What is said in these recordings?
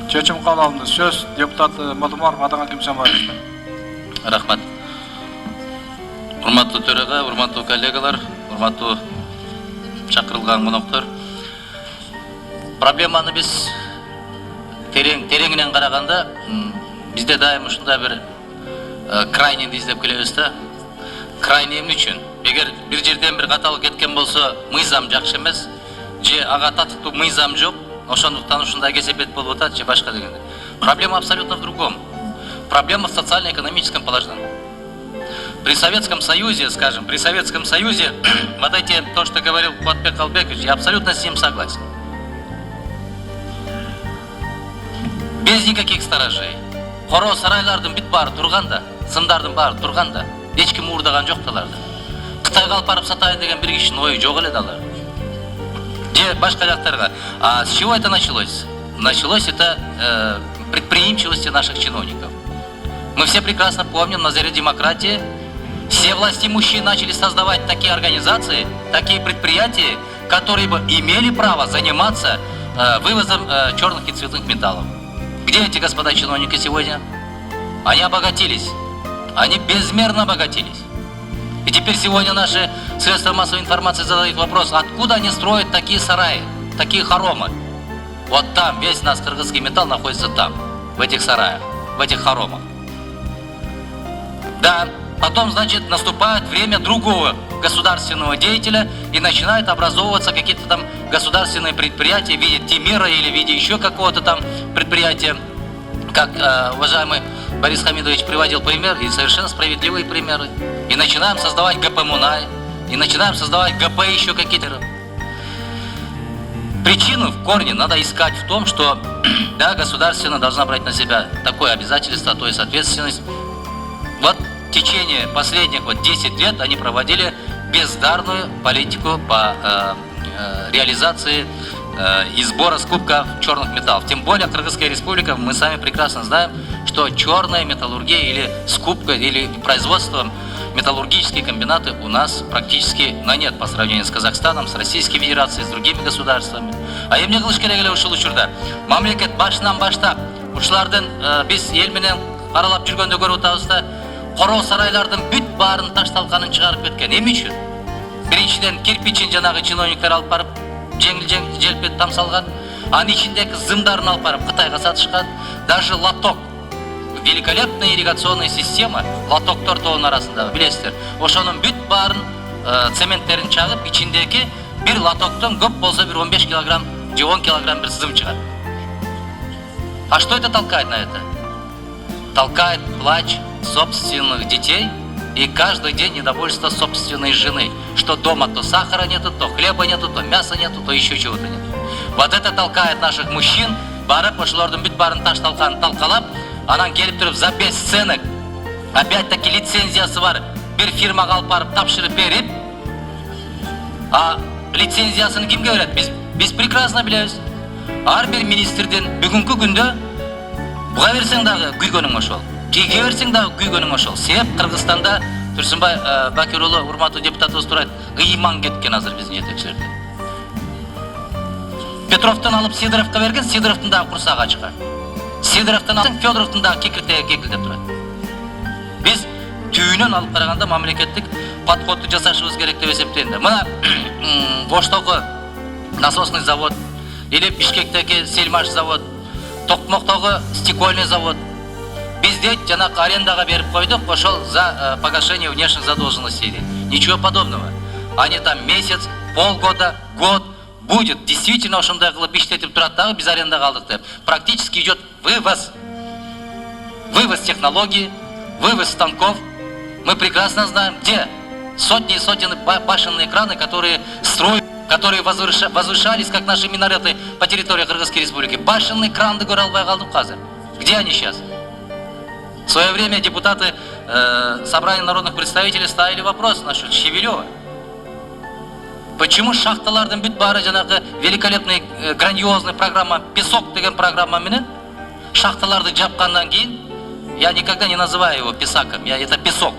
Чечим кабыл алынды. Сөз депутат Мадумаров Атаңа Кимсанбаевичтен. Рахмат. Урматтуу төраға, урматтуу коллегалар, урматтуу чакырылган коноктор. Проблеманы биз тереңинен караганда, бизде дайым ушундай бир крайнийди издеп келебиз да. Крайний эмне үчүн? Эгер бир жерден бир каталып кеткен болсо, мыйзам жакшы эмес, же ага татыктуу мыйзам жок, ошондуктан ушундай кесепет болуп атат, же башка дегенде. Проблема абсолютно в другом. Проблема в социально-экономическом положении. При Советском Союзе, скажем, вот эти, то, что говорил Куатбек Албекович, я абсолютно с ним согласен. Без никаких сторожей. Хоро сарайлардын бүт баары турганда, сымдардын баары турганда, эч ким уурдаган жок таларда. Кытайга алып барып сатайын деген бир кишинин ою жок эле далар. Же башка жактарга. А с чего это началось? Началось это предприимчивости наших чиновников. Мы все прекрасно помним, на заре демократии все власти мужчин начали создавать такие организации, такие предприятия, которые бы имели право заниматься вывозом черных и цветных металлов. Где эти господа чиновники сегодня? Они обогатились. Они безмерно обогатились. И теперь сегодня наши средства массовой информации задают вопрос, откуда они строят такие сараи, такие хоромы? Вот там весь наш кыргызский металл находится там, в этих сараях, в этих хоромах. Да, потом, значит, наступает время другого государственного деятеля и начинают образовываться какие-то там государственные предприятия в виде Тимира или в виде еще какого-то там предприятия. Как уважаемый Борис Хамидович приводил пример, и совершенно справедливые примеры. И начинаем создавать ГП Мунай, и начинаем создавать ГП еще какие-то. Причину в корне надо искать в том, что да, государственность должна брать на себя такое обязательство, то есть ответственность. Вот в течение последних 10 лет они проводили бездарную политику по реализации и сбора скупка черных металлов. Тем более Кыргызская республика, мы сами прекрасно знаем, что черная металлургия или скупка, или производство металлургические комбинаты у нас практически на нет по сравнению с Казахстаном, с Российской Федерацией, с другими государствами. А эмне кылыш керек эле ушул учурда? Мамлекет башынан баштап ушулардын биз эл менен аралап жүргөндө көрүп атабыз да, коро сарайлардын бүт баарын таш талканын чыгарып кеткен. Эмне үчүн? Биринчиден кирпичин жанагы чиновниктер алып барып желпет тамсалган, анын ичиндеги зымдарын алып барып Кытайга сатышкан. Даже лоток, великолепная ирригационная система, лотоктор тоонун арасында билесиздер. Ошонун бүт баарын цементтерин чагып, ичиндеги бир лотоктон көп болсо бир 15 килограмм же 10 килограмм бир зым чыгат. А что это толкает на это? Толкает плач собственных детей и каждый день недовольство собственной жены, что дома то сахара нету, то хлеба нету, то мяса нету, то еще чего-то нет. Вот это толкает наших мужчин, барып ошолордун бүт баарын таш талканын талкалап, анан келип туруп за бесценок, опять-таки лицензиясы бар, бир фирмага алып барып тапшырып берип, а лицензиясын кимге берет? Биз прекрасно билебиз. Ар бир министрдин бүгүнкү күндө буга берсең дагы күйгөнүң ошол. Тиге берсең дагы күйгөнүң ошол. Себеп Кыргызстанда Турсунбай Бакир уулу урматтуу депутатыбыз турат, ыйман кеткен азыр биздин жетекчилерде. Петровдон алып Сидоровго берген, Сидоровдун дагы курсагы ачка. Сидоровдон алып Федоровдун дагы кекиртеги кекилдеп турат. Биз түйүнөн алып караганда мамлекеттик подходду жасашыбыз керек деп эсептейм да. Мына Оштогу насосный завод или Бишкектеги Сельмаш завод, Токмоктогу стекольный завод. Bizde жанагы арендага берип койдук, ошол за погашение внешних задолженностей. Ничего подобного. Они там месяц, полгода, год будет действительно ошондой кылып иштетип турат дагы биз арендага алдык деп. Практически идет вывоз. Вывоз технологий, вывоз станков. Мы прекрасно знаем, где сотни и сотни башенные краны, которые возвышались, как наши минареты по территории Кыргызской республики. Башенный кран көрө албай калдык азыр. Где они сейчас? В свое время депутаты Собрания народных представителей ставили вопрос насчет Щевелева. Почему шахталардын бүт баары жанагы великолепный, грандиозный программа, песок деген программа менен шахталарды жапкандан кийин, я никогда не называю его песаком, это песок.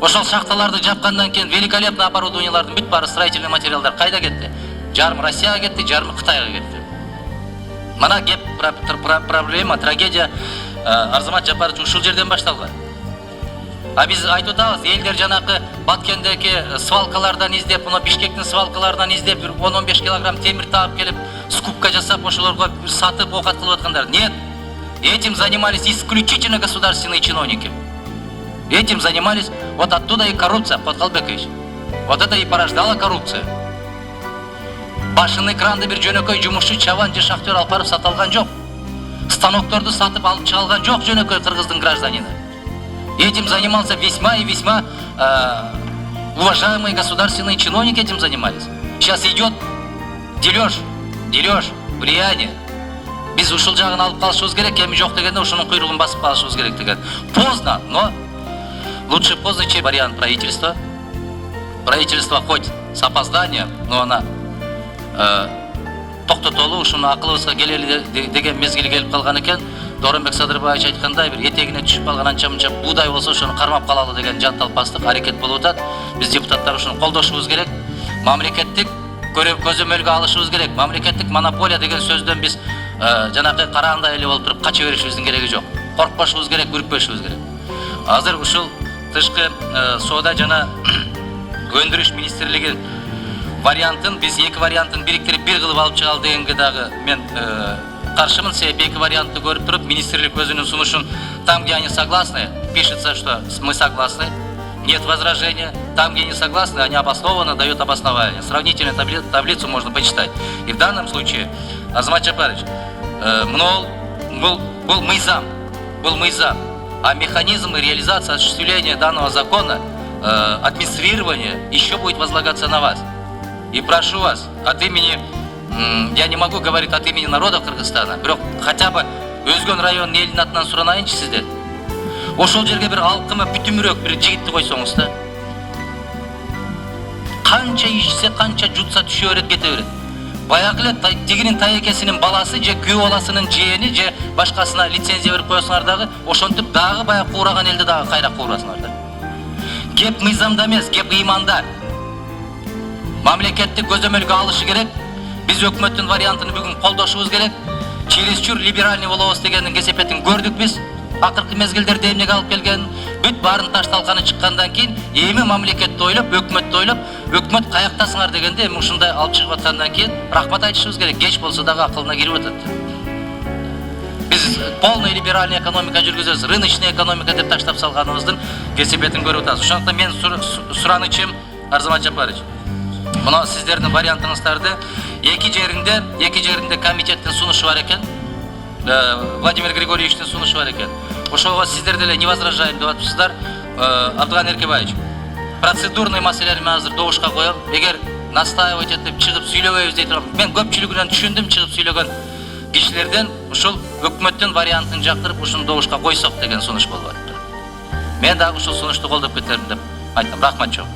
Ошол шахталарды жапкандан кийин великолепный оборудованиялардын бүт баары строительный материалдар кайда кетти? Жарым Россияга кетти, жарымы Кытайга кетти. Мына кеп проблема, трагедия Арзамат Жапарович ушул жерден башталган. А биз айтып атабыз, элдер жанакы Баткендеги свалкалардан издеп, мына Бишкектин свалкаларынан издеп, 10-15 килограмм темир таап келип, скупка жасап, ошолорго сатып оокат кылып аткандар. Нет. Этим занимались исключительно государственные чиновники. Этим занимались, вот оттуда и коррупция, Подкалбекович. Вот это и порождало коррупцию. Башынын экранды бир жөнөкөй жумушчу чабан же шахтер алып барып саталган жок. Станокторду сатып алып чыгалган жок жөнөкөй кыргыздын гражданины. Этим занимался весьма и весьма уважаемые государственные чиновники, этим занимались. Сейчас идет дележ, влияние. Biz ушул жагын алып калышыбыз керек, эми жок дегенде ушунун куйругун басып калышыбыз керек деген. Поздно, но лучше поздно, чем вариант правительства. Правительство хоть с опозданием, но она токтотолу ушуну акылыбызга келели деген мезгил келип калган экен. Дооронбек Садырбаевич айткандай, бир этегине түшүп калган анча-мынча буудай болсо ошону кармап калалы деген жанталпастык аракет болуп атат. Биз депутаттар ушуну колдошубуз керек. Мамлекеттик көзөмөлгө алышыбыз керек. Мамлекеттик монополия деген сөздөн биз жанакы караандай эле болуп туруп кача беришибиздин кереги жок. Коркпошубуз керек, үркпөшүбүз керек. Азыр ушул тышкы соода жана өндүрүш министрлиги вариантын, биз эки вариантын бириктирип бир кылып алып чыгалы дегенге дагы мен каршымын. Себеби эки вариантты көрүп туруп, министрлик өзүнүн сунушун там, где они согласны, пишется, что мы согласны, нет возражения. Там, где не согласны, они обоснованно дают обоснование. Сравнительную таблицу можно почитать. И в данном случае, Арзамат Жапарович, был мыйзам, а механизм и реализация осуществления данного закона, администрирование еще будет возлагаться на вас. И прошу вас от имени, я не могу говорить от имени народа Кыргызстана, бирок хотя бы өзгөн районун элинин атынан суранайынчы сизден. Ошол жерге бир алкымы бүтүмүрөөк бир жигитти койсоңуз да. Канча ичсе, канча жутса түшө берет, кете берет. Баягы эле тигинин таекесинин баласы же күйөө баласынын жээни же башкасына лицензия берип коесуңар дагы, ошентип дагы баягы куураган элди дагы кайра куурасыңар да. Кеп мыйзамда эмес, кеп ыйманда. Мамлекетти көзөмөлгө алышы керек. Биз өкмөттүн вариантын бүгүн колдошубуз керек. Чересчур либеральный болобуз дегендин кесепетин көрдүк биз. Акыркы мезгилдерде эмнеге алып келген? Бүт баарын таш талканы чыккандан кийин эми мамлекетти ойлоп, өкмөттү ойлоп, өкмөт каяктасыңар дегенде эми ушундай алып чыгып аткандан кийин рахмат айтышыбыз керек. Кеч болсо дагы акылына кирип атат. Биз полный либеральный экономика жүргүзөбүз, рыночный экономика деп таштап салганыбыздын кесепетин көрүп атабыз. Ошондуктан мен суранычым, Арзамат Жапарович, мына сиздердин вариантыңыздарды эки жеринде комитеттин сунушу бар экен. Владимир Григорьевичтин сунушу бар экен. Ошого сиздер деле не возражаем деп атыпсыздар. Абдыган Эркебаевич, процедурный маселелерди мен азыр добушка коем. Эгер настаивать этип чыгып сүйлөбөйбүз дей турган, мен көпчүлүгүнөн түшүндүм чыгып сүйлөгөн кишилерден ушул өкмөттүн вариантын жактырып ушуну добушка койсок деген сунуш болуп атты. Мен дагы ушул сунушту колдоп кетерим деп айттым. Рахмат чоң.